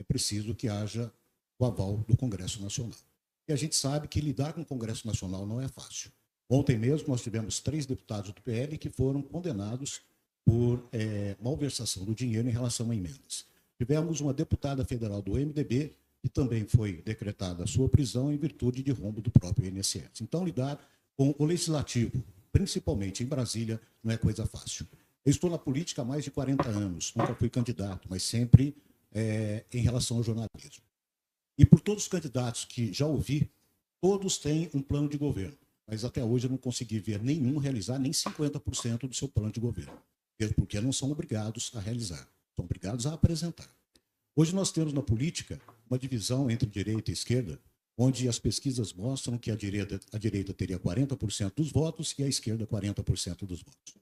preciso que haja o aval do Congresso Nacional. E a gente sabe que lidar com o Congresso Nacional não é fácil. Ontem mesmo nós tivemos 3 deputados do PL que foram condenados por malversação do dinheiro em relação a emendas. Tivemos uma deputada federal do MDB que também foi decretada a sua prisão em virtude de rombo do próprio INSS. Então, lidar com o legislativo, principalmente em Brasília, não é coisa fácil. Eu estou na política há mais de 40 anos, nunca fui candidato, mas sempre em relação ao jornalismo. E por todos os candidatos que já ouvi, todos têm um plano de governo, mas até hoje eu não consegui ver nenhum realizar nem 50% do seu plano de governo, porque não são obrigados a realizar, são obrigados a apresentar. Hoje nós temos na política uma divisão entre direita e esquerda, onde as pesquisas mostram que a direita teria 40% dos votos e a esquerda 40% dos votos.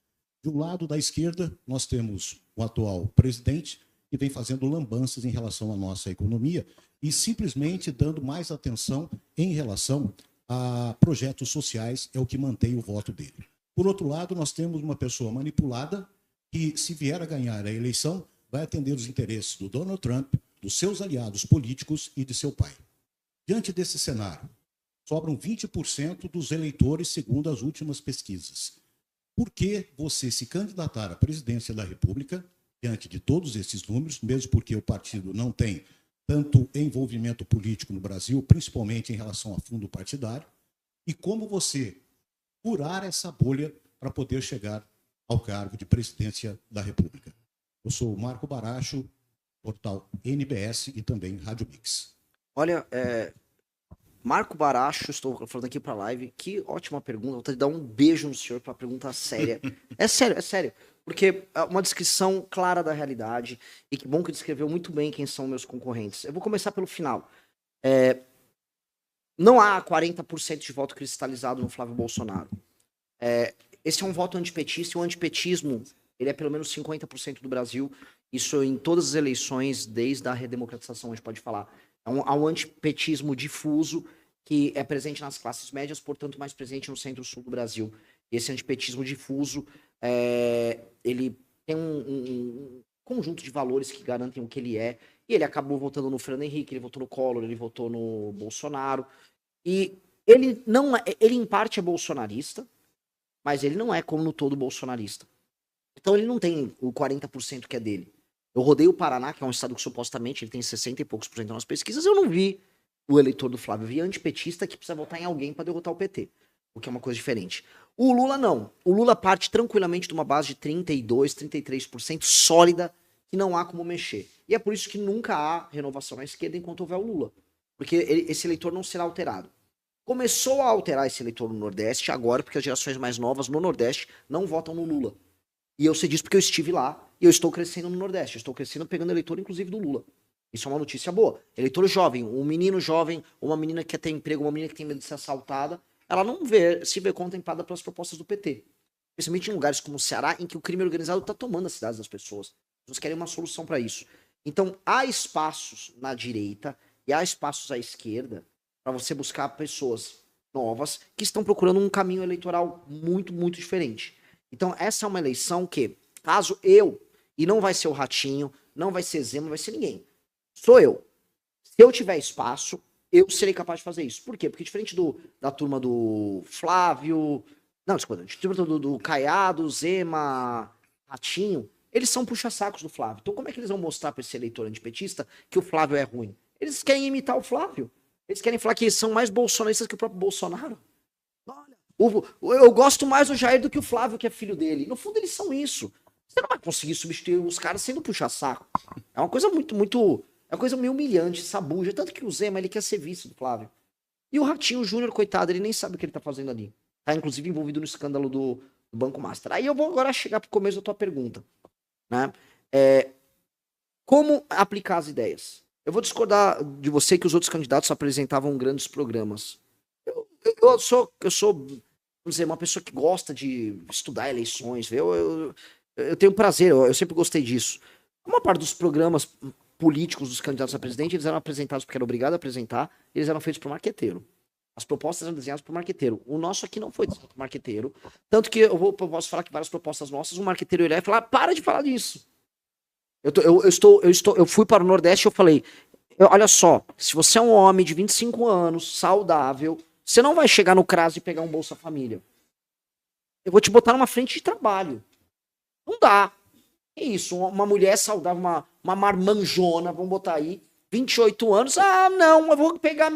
De um lado da esquerda, nós temos o atual presidente, que vem fazendo lambanças em relação à nossa economia e simplesmente dando mais atenção em relação a projetos sociais, é o que mantém o voto dele. Por outro lado, nós temos uma pessoa manipulada que, se vier a ganhar a eleição, vai atender os interesses do Donald Trump, dos seus aliados políticos e de seu pai. Diante desse cenário, sobram 20% dos eleitores, segundo as últimas pesquisas. Por que você se candidatar à presidência da República, diante de todos esses números, mesmo porque o partido não tem tanto envolvimento político no Brasil, principalmente em relação a fundo partidário, e como você furar essa bolha para poder chegar ao cargo de presidência da República? Eu sou o Marco Baracho, portal NBS e também Rádio Mix. Olha, Marco Baracho, estou falando aqui para a live, que ótima pergunta, vou te dar um beijo no senhor para a pergunta séria. É sério, porque é uma descrição clara da realidade e que bom que descreveu muito bem quem são meus concorrentes. Eu vou começar pelo final. Não há 40% de voto cristalizado no Flávio Bolsonaro. Esse é um voto antipetista e o antipetismo ele é pelo menos 50% do Brasil, isso em todas as eleições, desde a redemocratização, a gente pode falar. Há um antipetismo difuso que é presente nas classes médias, portanto mais presente no centro-sul do Brasil. Esse antipetismo difuso, ele tem um conjunto de valores que garantem o que ele é, e ele acabou votando no Fernando Henrique, ele votou no Collor, ele votou no Bolsonaro, e ele em parte é bolsonarista, mas ele não é como no todo bolsonarista. Então ele não tem o 40% que é dele. Eu rodei o Paraná, que é um estado que supostamente ele tem 60 e poucos por cento nas pesquisas, eu não vi o eleitor do Flávio, eu vi antipetista que precisa votar em alguém para derrotar o PT, o que é uma coisa diferente. O Lula não. O Lula parte tranquilamente de uma base de 32, 33% sólida, que não há como mexer. E é por isso que nunca há renovação na esquerda enquanto houver o Lula. Porque esse eleitor não será alterado. Começou a alterar esse eleitor no Nordeste agora, porque as gerações mais novas no Nordeste não votam no Lula. E eu sei disso porque eu estive lá e eu estou crescendo no Nordeste. Eu estou crescendo pegando eleitor, inclusive, do Lula. Isso é uma notícia boa. Eleitor jovem, um menino jovem, uma menina que quer ter emprego, uma menina que tem medo de ser assaltada, ela não se vê contemplada pelas propostas do PT. Principalmente em lugares como o Ceará, em que o crime organizado está tomando as cidades das pessoas. As pessoas querem uma solução para isso. Então, há espaços na direita e há espaços à esquerda para você buscar pessoas novas que estão procurando um caminho eleitoral muito, muito diferente. Então, essa é uma eleição que, caso e não vai ser o Ratinho, não vai ser Zema, não vai ser ninguém, sou eu. Se eu tiver espaço, eu serei capaz de fazer isso. Por quê? Porque diferente da turma do Flávio, não, desculpa, do Caiado, Zema, Ratinho, eles são puxa-sacos do Flávio. Então, como é que eles vão mostrar para esse eleitor antipetista que o Flávio é ruim? Eles querem imitar o Flávio. Eles querem falar que eles são mais bolsonaristas que o próprio Bolsonaro. Eu gosto mais do Jair do que o Flávio, que é filho dele. No fundo, eles são isso. Você não vai conseguir substituir os caras sendo puxa-saco. É uma coisa é uma coisa meio humilhante, sabuja. Tanto que o Zema, ele quer ser vice do Flávio. E o Ratinho Júnior, coitado, ele nem sabe o que ele tá fazendo ali. Tá, inclusive, envolvido no escândalo do Banco Master. Aí eu vou agora chegar pro começo da tua pergunta. Né? Como aplicar as ideias? Eu vou discordar de você que os outros candidatos apresentavam grandes programas. Eu sou, vamos dizer, uma pessoa que gosta de estudar eleições. Eu tenho prazer, eu sempre gostei disso. Uma parte dos programas políticos dos candidatos a presidente, eles eram apresentados porque era obrigado a apresentar, eles eram feitos por marqueteiro. As propostas eram desenhadas por marqueteiro. O nosso aqui não foi desenhado por marqueteiro. Tanto que eu posso falar que várias propostas nossas, o marqueteiro irá falar, para de falar disso. Eu fui para o Nordeste e eu falei, Olha só, se você é um homem de 25 anos, saudável, você não vai chegar no CRAS e pegar um Bolsa Família. Eu vou te botar numa frente de trabalho. Não dá. É isso, uma mulher saudável, uma marmanjona, vamos botar aí, 28 anos, não, eu vou pegar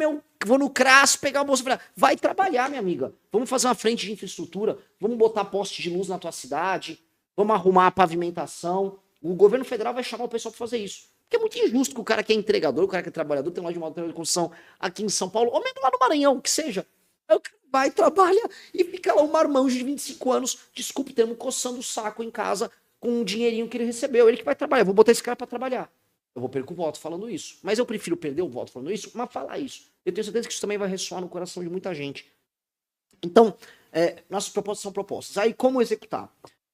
vou no CRAS pegar o Bolsa Família. Vai trabalhar, minha amiga. Vamos fazer uma frente de infraestrutura, vamos botar poste de luz na tua cidade, vamos arrumar a pavimentação. O governo federal vai chamar o pessoal para fazer isso. Porque é muito injusto que o cara que é entregador, o cara que é trabalhador, tem loja de material de construção aqui em São Paulo, ou mesmo lá no Maranhão, que seja. Aí o cara vai, trabalha e fica lá um marmanjo de 25 anos, desculpe o termo, coçando o saco em casa com o dinheirinho que ele recebeu. Ele que vai trabalhar. Eu vou botar esse cara para trabalhar. Eu vou perder o voto falando isso. Mas eu prefiro perder o voto falando isso, mas falar isso. Eu tenho certeza que isso também vai ressoar no coração de muita gente. Então, nossas propostas são propostas. Aí, como executar?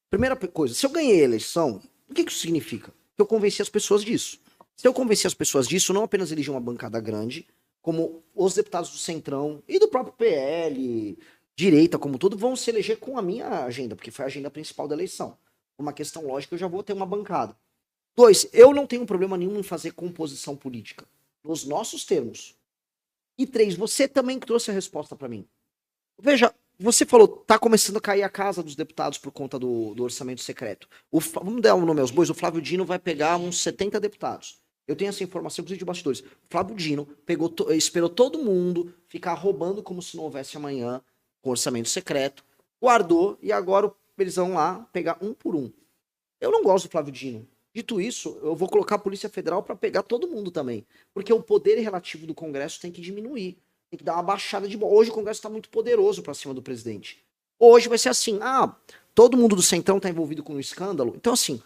Primeira coisa, se eu ganhei a eleição, o que isso significa? Que eu convenci as pessoas disso. Se eu convencer as pessoas disso, não apenas eleger uma bancada grande, como os deputados do Centrão e do próprio PL, direita como tudo, vão se eleger com a minha agenda, porque foi a agenda principal da eleição. Uma questão lógica, eu já vou ter uma bancada. 2, eu não tenho problema nenhum em fazer composição política, nos nossos termos. E 3, você também trouxe a resposta para mim. Veja, você falou, tá começando a cair a casa dos deputados por conta do orçamento secreto. Vamos dar um nome aos bois, o Flávio Dino vai pegar uns 70 deputados. Eu tenho essa informação, inclusive de bastidores. O Flávio Dino esperou todo mundo ficar roubando como se não houvesse amanhã com orçamento secreto, guardou e agora eles vão lá pegar um por um. Eu não gosto do Flávio Dino. Dito isso, eu vou colocar a Polícia Federal para pegar todo mundo também. Porque o poder relativo do Congresso tem que diminuir. Tem que dar uma baixada de bola. Hoje o Congresso está muito poderoso para cima do presidente. Hoje vai ser assim, todo mundo do Centrão está envolvido com um escândalo. Então assim,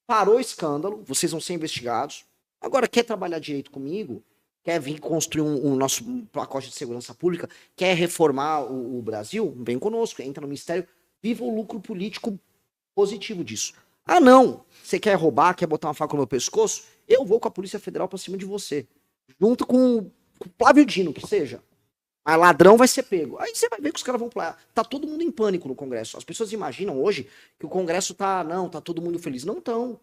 parou o escândalo, vocês vão ser investigados. Agora, quer trabalhar direito comigo? Quer vir construir um nosso pacote de segurança pública? Quer reformar o Brasil? Vem conosco, entra no Ministério. Viva o lucro político positivo disso. Não, você quer roubar, quer botar uma faca no meu pescoço? Eu vou com a Polícia Federal pra cima de você. Junto com o Flávio Dino, que seja. Mas ladrão vai ser pego. Aí você vai ver que os caras vão pular. Tá todo mundo em pânico no Congresso. As pessoas imaginam hoje que o Congresso tá todo mundo feliz. Não estão.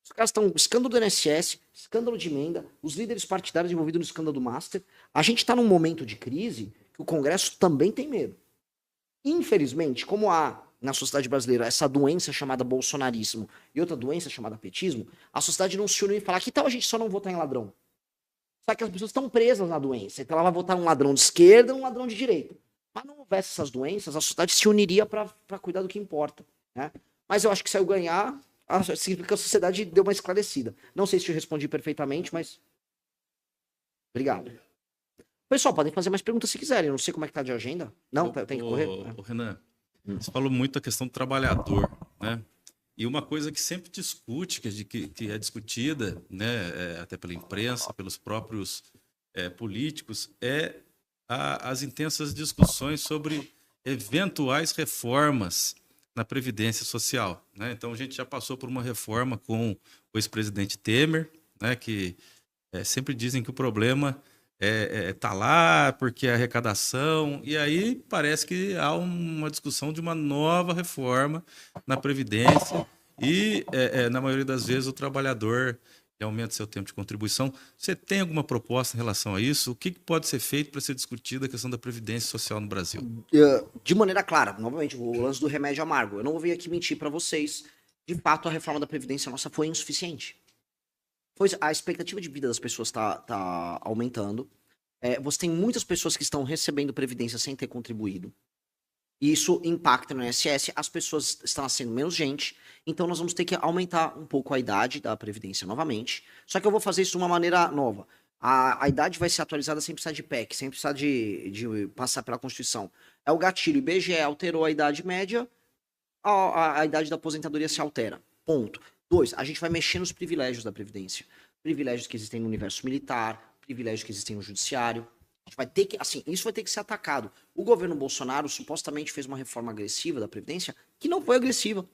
Os caras estão, escândalo do INSS, escândalo de emenda, os líderes partidários envolvidos no escândalo do Master. A gente tá num momento de crise que o Congresso também tem medo. Infelizmente, como há na sociedade brasileira essa doença chamada bolsonarismo e outra doença chamada petismo, a sociedade não se uniu e fala, que tal a gente só não votar em ladrão? Só que as pessoas estão presas na doença, então ela vai votar um ladrão de esquerda e um ladrão de direita. Mas não houvesse essas doenças, a sociedade se uniria para cuidar do que importa. Né? Mas eu acho que se eu ganhar, significa que a sociedade deu uma esclarecida. Não sei se eu respondi perfeitamente, mas... Obrigado. Pessoal, podem fazer mais perguntas se quiserem. Eu não sei como é que tá de agenda. Não, tem que correr. Renan, você falou muito da questão do trabalhador, né? E uma coisa que sempre discute, que é discutida, né, até pela imprensa, pelos próprios políticos, as intensas discussões sobre eventuais reformas na Previdência Social, né? Então, a gente já passou por uma reforma com o ex-presidente Temer, né, que sempre dizem que o problema tá lá porque a arrecadação, e aí parece que há uma discussão de uma nova reforma na Previdência e, na maioria das vezes, o trabalhador aumenta seu tempo de contribuição. Você tem alguma proposta em relação a isso? O que pode ser feito para ser discutida a questão da Previdência Social no Brasil? De maneira clara, novamente, o lance do remédio amargo. Eu não vou vir aqui mentir para vocês. De fato, a reforma da Previdência nossa foi insuficiente. A expectativa de vida das pessoas tá aumentando. Você tem muitas pessoas que estão recebendo previdência sem ter contribuído. E isso impacta no INSS. As pessoas estão nascendo menos gente. Então nós vamos ter que aumentar um pouco a idade da previdência novamente. Só que eu vou fazer isso de uma maneira nova. A idade vai ser atualizada sem precisar de PEC, sem precisar de passar pela Constituição. É o gatilho. O IBGE alterou a idade média, a idade da aposentadoria se altera. Ponto. 2, a gente vai mexer nos privilégios da Previdência. Privilégios que existem no universo militar, privilégios que existem no judiciário. A gente vai ter que, assim, isso vai ter que ser atacado. O governo Bolsonaro supostamente fez uma reforma agressiva da Previdência que não foi agressiva.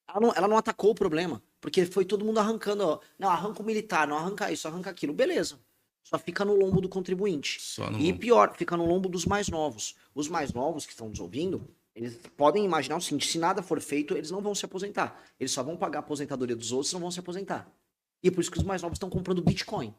Ela não atacou o problema, porque foi todo mundo arrancando. Não, arranca o militar, não arranca isso, arranca aquilo. Beleza. Só fica no lombo do contribuinte. E pior, fica no lombo dos mais novos. Os mais novos que estão nos ouvindo, eles podem imaginar o seguinte: se nada for feito, eles não vão se aposentar. Eles só vão pagar a aposentadoria dos outros e não vão se aposentar. E é por isso que os mais novos estão comprando Bitcoin.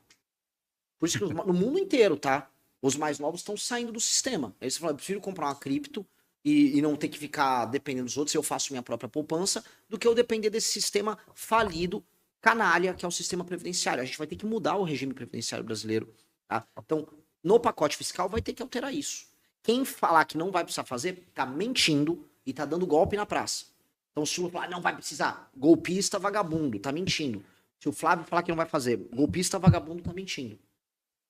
Por isso que no mundo inteiro, tá? Os mais novos estão saindo do sistema. Aí você fala, eu prefiro comprar uma cripto e não ter que ficar dependendo dos outros, eu faço minha própria poupança, do que eu depender desse sistema falido, canalha, que é o sistema previdenciário. A gente vai ter que mudar o regime previdenciário brasileiro, tá? Então, no pacote fiscal vai ter que alterar isso. Quem falar que não vai precisar fazer, tá mentindo e tá dando golpe na praça. Então, se o Lula falar, não vai precisar, golpista, vagabundo, tá mentindo. Se o Flávio falar que não vai fazer, golpista, vagabundo, tá mentindo.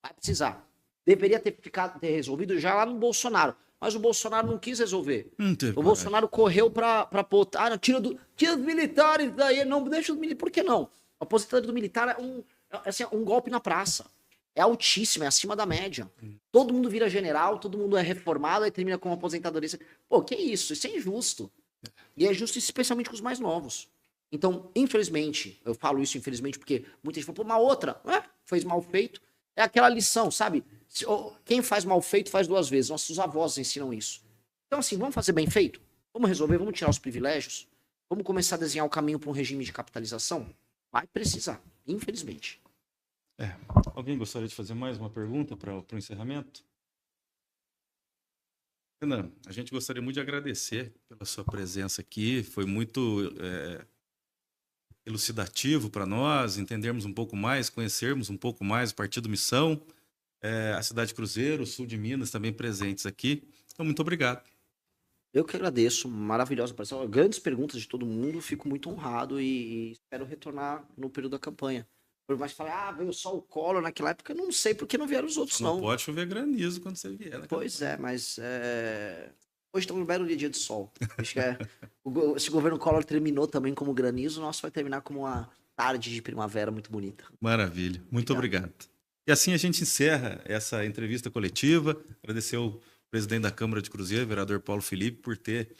Vai precisar. Deveria ter resolvido já lá no Bolsonaro. Mas o Bolsonaro não quis resolver. O Bolsonaro correu pra pôr. Ah, não, tira dos militares daí. Não, deixa os militares. Por que não? A aposentadoria do militar é um golpe na praça. É altíssimo, é acima da média. Todo mundo vira general, todo mundo é reformado, aí termina com uma aposentadoria. Pô, que isso? Isso é injusto. E é justo especialmente com os mais novos. Então, infelizmente, eu falo isso infelizmente porque muita gente fala, pô, uma outra, fez mal feito. É aquela lição, sabe? Quem faz mal feito faz duas vezes. Nossos avós ensinam isso. Então, assim, vamos fazer bem feito? Vamos resolver, vamos tirar os privilégios? Vamos começar a desenhar o caminho para um regime de capitalização? Vai precisar, infelizmente. Alguém gostaria de fazer mais uma pergunta para o encerramento? Renan, a gente gostaria muito de agradecer pela sua presença aqui. Foi muito elucidativo para nós, entendermos um pouco mais, conhecermos um pouco mais o Partido Missão, a cidade de Cruzeiro, o sul de Minas também presentes aqui. Então, muito obrigado. Eu que agradeço, maravilhosa participação. Grandes perguntas de todo mundo, fico muito honrado e espero retornar no período da campanha. Por mais que fale, veio só o Collor naquela época, eu não sei porque não vieram os outros, não. Não pode chover granizo quando você vier. Pois é, mas hoje estamos no belo dia de sol. Acho que esse governo Collor terminou também como granizo, o nosso vai terminar como uma tarde de primavera muito bonita. Maravilha, muito obrigado. E assim a gente encerra essa entrevista coletiva. Agradecer ao presidente da Câmara de Cruzeiro, vereador Paulo Felipe, por ter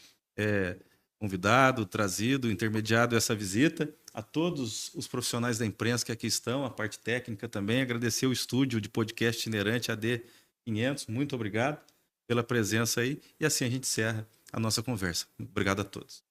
convidado, trazido, intermediado essa visita. A todos os profissionais da imprensa que aqui estão, a parte técnica também. Agradecer o estúdio de podcast itinerante AD500. Muito obrigado pela presença aí. E assim a gente encerra a nossa conversa. Obrigado a todos.